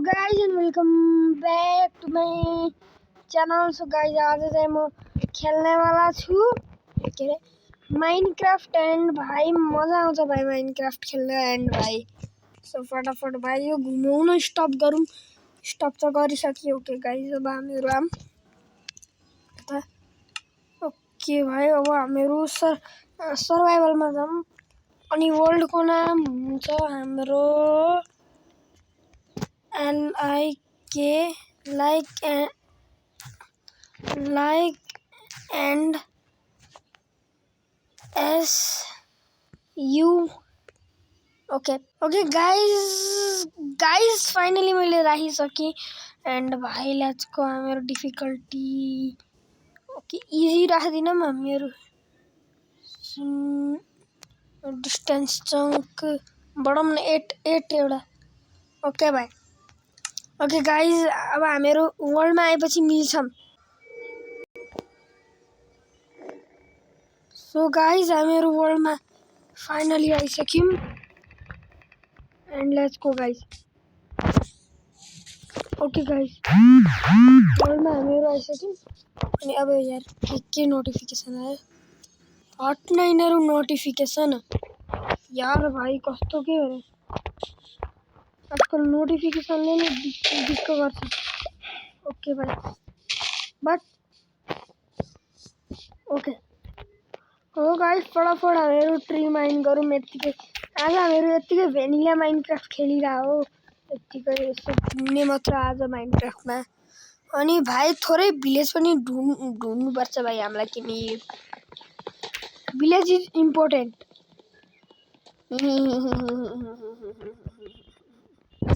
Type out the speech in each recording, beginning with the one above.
guys and welcome back to my channel. So guys, आज चाहिँ म खेल्ने वाला छु के रे माइनक्राफ्ट एन्ड भाइ मजा आउँछ भाइ माइनक्राफ्ट खेल्न एन्ड भाइ सो फटाफट भाइ यो घुमाउन स्टप गरौँ स्टप त गरिसकियो ओके गाइज अब हामीहरु आम ओके भाइ अब हामीहरु सर्भाइभलमा जाम अनि वर्ल्डको नाम हुन्छ हाम्रो LIK like and SU okay guys finally मैले राखिसके एन्ड भाइ लेट्स गो हाम्रो डिफिकल्टी ओके इजी राख्दिन हामीहरु डिस्टेन्स चंक बढाउँ न 8 एउटा ओके भाइ ओके गाइज अब हामीहरु वर्ल्डमा आएपछि मिल्छौं सो गाइज हामीहरु वर्ल्डमा फाइनली आइसक्यौं and let's go guys okay guys वर्ल्डमा हामीहरु आइसक्यौं अनि अब यार के नोटिफिकेसन आयो हट न यिनीहरु नोटिफिकेसन यार भाइ कस्तो के हो आजकल नोटिफिकेसनले नै दिक्क गर्छ ओके भाइ बट ओके हो गाइस फटाफट हामीहरु ट्री माइन गरौँ यतिकै आज हामीहरु यतिकै भेनिला माइनक्राफ्ट खेलिरा हो यतिकै यसो घुम्ने मात्र आज माइनक्राफ्टमा अनि भाइ थोरै भिलेज पनि ढुन्नु पर्छ भाइ हामीलाई किन भिलेज इज इम्पोर्टेन्ट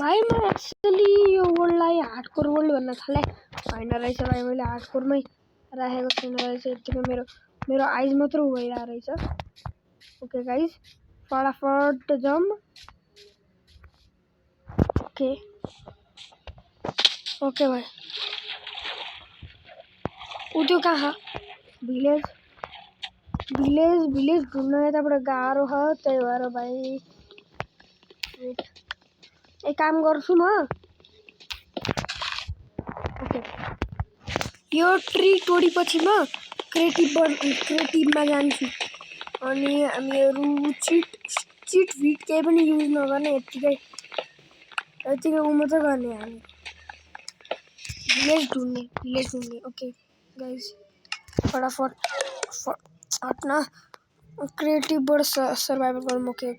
भाइ म एक्चुअली यो वर्ल्डलाई हार्डकोर वर्ल्ड भन्न थाले हैन रहेछ भाइ मैले हार्डकोरमै राखेको छैन रहेछ यतिकै मेरो आइज मात्र भइरा रहेछ ओके गाइज फटाफट जम ओके ओके भाइ उठ्यो कहाँ भिलेज ढुन्न यताबाट गाह्रो छ त्यही भएर भाइ वेट एक काम गर्छु म ओके यो ट्री तोडेपछि म क्रिएटिभमा जान्छु अनि हामीहरु चिट भिट केही पनि युज नगर्ने यतिकै उ मात्र गर्ने हामी भिलेज ढुन्ने ओके गाइज फटाफट हट्न क्रिएटिभबाट सर्भाइभल गरौँ ओके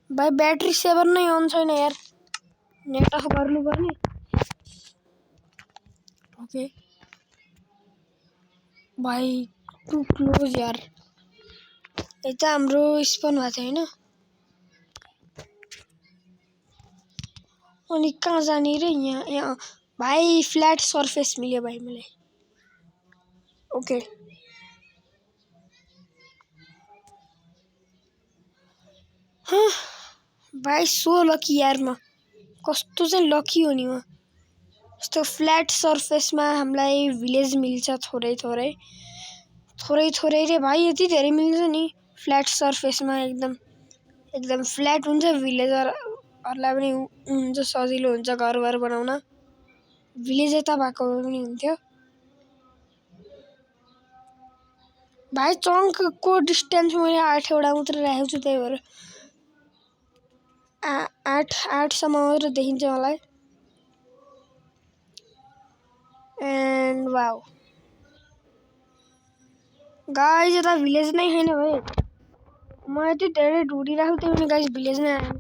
भाइ ब्याट्री सेभर नै अन छैन यार नेट अफ गर्नुपर्ने ओके भाइ टु क्लोज यार यता हाम्रो स्पन भएको थियो हैन अनि कहाँ जाने रे यहाँ भाइ फ्ल्याट सर्फेस मिल्यो भाइ मलाई ओके भाइ सो लकी यार म कस्तो चाहिँ लकी हो नि म यस्तो फ्ल्याट सर्फेसमा हामीलाई भिलेज मिल्छ थोरै रे भाइ यति धेरै मिल्छ नि फ्ल्याट सर्फेसमा एकदम फ्ल्याट हुन्छ भिलेजरहरुलाई पनि हुन्छ सजिलो हुन्छ घर बनाउन भिलेज यता भएको पनि हुन्थ्यो भाइ चंकको डिस्टेन्स मैले 8 वटा मात्र राखेको छु त्यही भएर 8 सम्म मात्र देखिन्छ मलाई एन्ड वाउ गाइज यता भिलेज नै छैन भाइ म यति धेरै ढुँडिराखेको थिएँ भने गाइज भिलेज नै आएन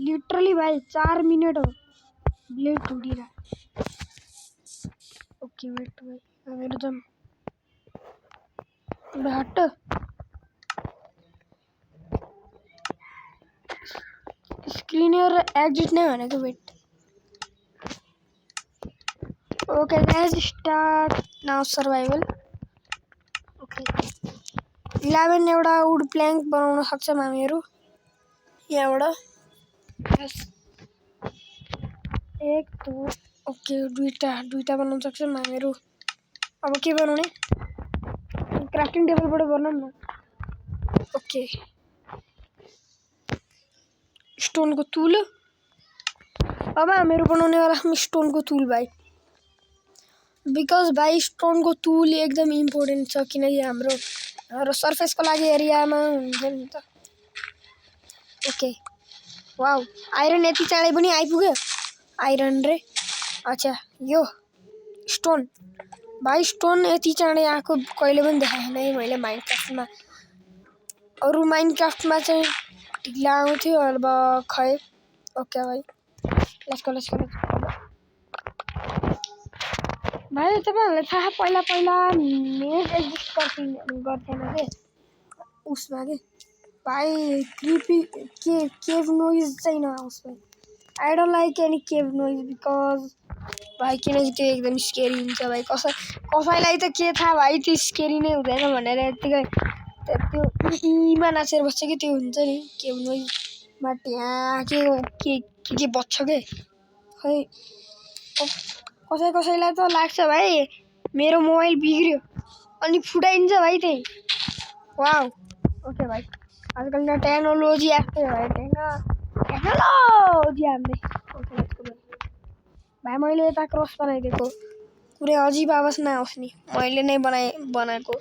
लिटरली भाइ 4 मिनेट हो भिलेज ढुँडिरा ओके वेट भाइ हामीहरु जम हट स्क्रिन और एग्जिट नै भनेको wait okay let's start now survival okay 11 एउटा वुड प्लैंक बनाउन सक्छौं हामीहरु यहाँबाट यस 1 2 ओके दुईटा बनाउन सक्छौं हामीहरु अब के बनाउने क्राफ्टिङ टेबलबाट बनाउँ न ओके स्टोनको तुल अब हामीहरू बनाउनेवाला छौँ स्टोनको टुल भाइ, बिकज भाइ स्टोनको टुल एकदम इम्पोर्टेन्ट छ, किनकि हाम्रो सर्फेसको लागि एरियामा हुन्छ नि त। ओके वाउ, आइरन यति चाँडै पनि आइपुग्यो। आइरन रे, अच्छा यो स्टोन भाइ, स्टोन यति चाँडै आएको कहिले पनि देखाएको छैन है मैले माइनक्राफ्टमा। अरू माइनक्राफ्टमा चाहिँ ढिला आउँथ्यो, अब खै। ओके भाइ, लेट्स गो। भाइ तपाईँहरूलाई थाहा, पहिला मेज एक्जिस्ट गर्थेन के उसमा के भाइ। क्रिपी केभ नोइज चाहिँ नआओस् भाइ। I don't like any cave noise because भाइ, किनकि त्यो एकदम स्केरी हुन्छ भाइ। कसैलाई त के थाहा भाइ, त्यो स्केरी नै हुँदैन भनेर यत्तिकै त्यो इमा नाचेर बस्छ कि, त्यो हुन्छ नि केभ नोइज। बट यहाँ के बज्छ के खै। कसैलाई त लाग्छ भाइ मेरो मोबाइल बिग्रियो अनि फुटाइन्छ भाइ त्यही। वाउ ओके भाइ, आजकल त टेक्नोलोजी आएको भाइ, टेक्नोलोजी हान्दै। ओके भाइ, मैले यता क्रस बनाइदिएको, कुनै अजिब आवाज नआओस् नि, मैले नै बनाएको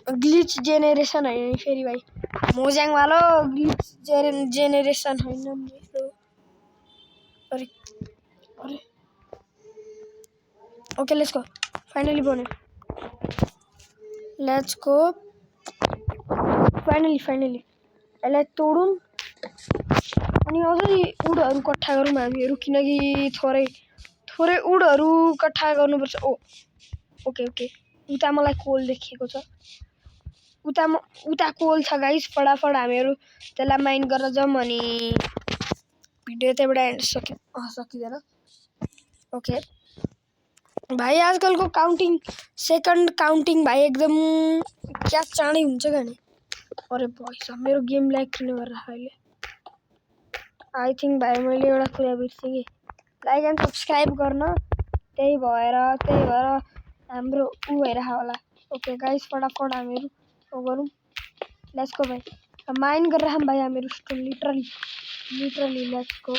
ग्लिच जेनेरेसन होइन नि फेरि भाइ, मोज्याङवालो ग्लिच जेनेरेसन होइन मेरो। अरे ओके लेट्स गो, फाइनली बन्यो। लेट्स गो, फाइनली यसलाई तोडौँ अनि अझै उडहरू कट्ठा गरौँ हामीहरू, किनकि थोरै उडहरू कट्ठा गर्नुपर्छ। ओके उता मलाई कोल देखिएको छ, उता कोल छ गाइस। फटाफट हामीहरू त्यसलाई माइन गरेर जाउँ अनि भिडियो त्यहाँबाट एन्ड सकिँदैन। ओके भाइ, आजकलको सेकेन्ड काउन्टिङ भाइ एकदम क्या चाँडै हुन्छ क्या नि। अरे भाइ मेरो गेम ल्याग किन गरेर अहिले। आई थिङ्क भाइ मैले एउटा कुरा बिर्सेँ कि लाइक एन्ड सब्सक्राइब गर्न, त्यही भएर हाम्रो भइरहेको होला। ओके गाइस, फटाफट हामीहरू गरौँ। लेट्स गो भाइ, माइन गरेर भाइ हामीहरू स्टोन लिटरली लेट्स गो।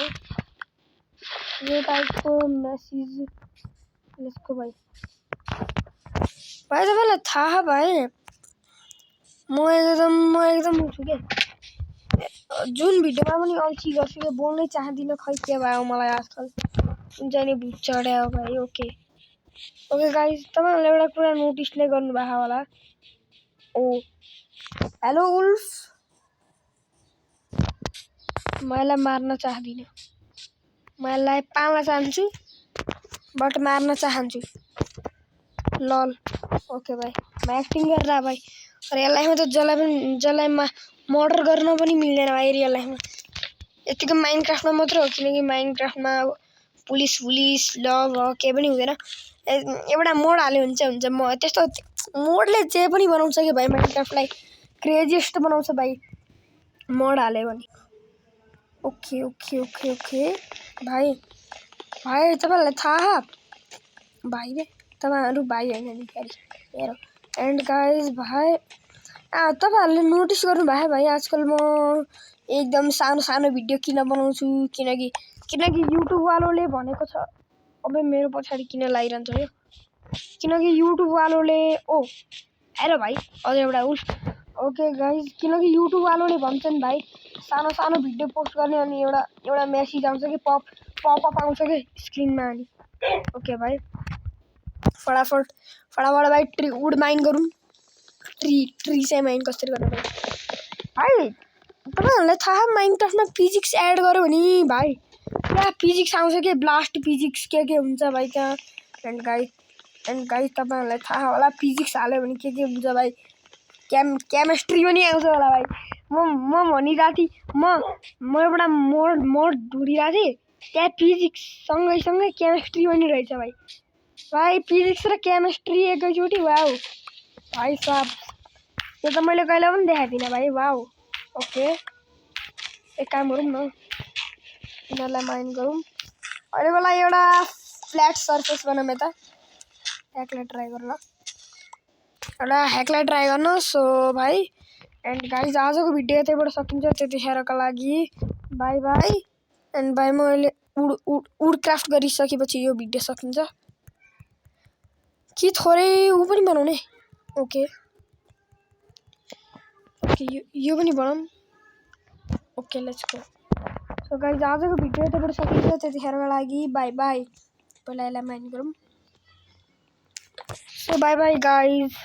यो टाइपको मेसेज लेट्स गो भाइ। तपाईँलाई थाहा भाइ, म एकदम हुन्छु के, जुन भिडियोमा पनि अल्छी गर्छु कि बोल्नै चाहदिनँ, खै के भयो मलाई आजकल हुन्छ नि भुत चढ्यो भाइ। ओके गाइस, तपाईँहरूले एउटा कुरा नोटिस नै गर्नुभएको होला। हेलो उल्फ, मलाई मार्न चाहदिनँ, मलाई पाल्न चाहन्छु बट मार्न चाहन्छु। लल ओके भाइ, म एक्टिङ गरेर भाइ। रियल लाइफमा त जसलाई मर्डर गर्न पनि मिल्दैन भाइ रियल लाइफमा, यतिको माइनक्राफ्टमा मात्र हो, किनकि माइनक्राफ्टमा पुलिस ल केही पनि हुँदैन। एउटा मोड हाल्यो भने चाहिँ हुन्छ। म त्यस्तो मोडले जे पनि बनाउँछ कि भाइ, माइनक्राफ्टलाई क्रेजिएस्ट बनाउँछ भाइ मोड हाल्यो भने। ओके भाइ तपाईँहरूलाई थाहा भाइ रे, तपाईँहरू भाइ होइन नि फेरि हेर। एन्ड गाइज भाइ, तपाईँहरूले नोटिस गर्नुभयो भाइ, आजकल म एकदम सानो भिडियो किन बनाउँछु, किनकि युट्युबवालोले भनेको छ। अब मेरो पछाडि किन लागिरहन्छ यो, किनकि युट्युबवालोले हेर भाइ अझ एउटा ओके गाइज, किनकि युट्युबवालोले भन्छन् भाइ सानो भिडियो पोस्ट गर्ने अनि एउटा मेसेज आउँछ कि पपअप आउँछ कि स्क्रिनमा अनि। ओके भाइ, फटाफट भाइ वुड माइन गरौँ। ट्री चाहिँ माइन कसरी गर्नु भाइ, तपाईँहरूलाई थाहा माइनक्राफ्टमा फिजिक्स एड गर्यो भने भाइ क्या फिजिक्स आउँछ कि, ब्लास्ट फिजिक्स के हुन्छ भाइ त्यहाँ। एन्ड गाइज तपाईँहरूलाई थाहा होला फिजिक्स हाल्यो भने के हुन्छ भाइ, केमिस्ट्री पनि आउँछ होला भाइ। म भनिरहेको थिएँ, म एउटा मोड ढुँडिरहेको थिएँ, त्यहाँ फिजिक्स सँगै केमिस्ट्री पनि रहेछ भाइ फिजिक्स र केमिस्ट्री एकैचोटि। वाउ भाइ साहब, यो त मैले कहिले पनि देखाएको थिइनँ भाइ। वाउ ओके, एक काम गरौँ न, यिनीहरूलाई माइन गरौँ। अहिलेको लागि एउटा फ्ल्याट सर्फेस बनाऊँ यता, ह्याकलाई ट्राई गर्न। सो भाइ एन्ड गाइज, आजको भिडियो यतैबाट सकिन्छ। त्यतिखेरको लागि बाई बाई एन्ड भाइ मैले वुड क्राफ्ट गरिसकेपछि यो भिडियो सकिन्छ कि थोरै ऊ पनि बनाउने ओके यो पनि बनाऊँ okay let's go so guys आजको भिडियो यताबाट सकिन्छ त्यतिखेरको लागि बाई बाई पहिला यसलाई माइन गरौँ सो बाई बाई गाइज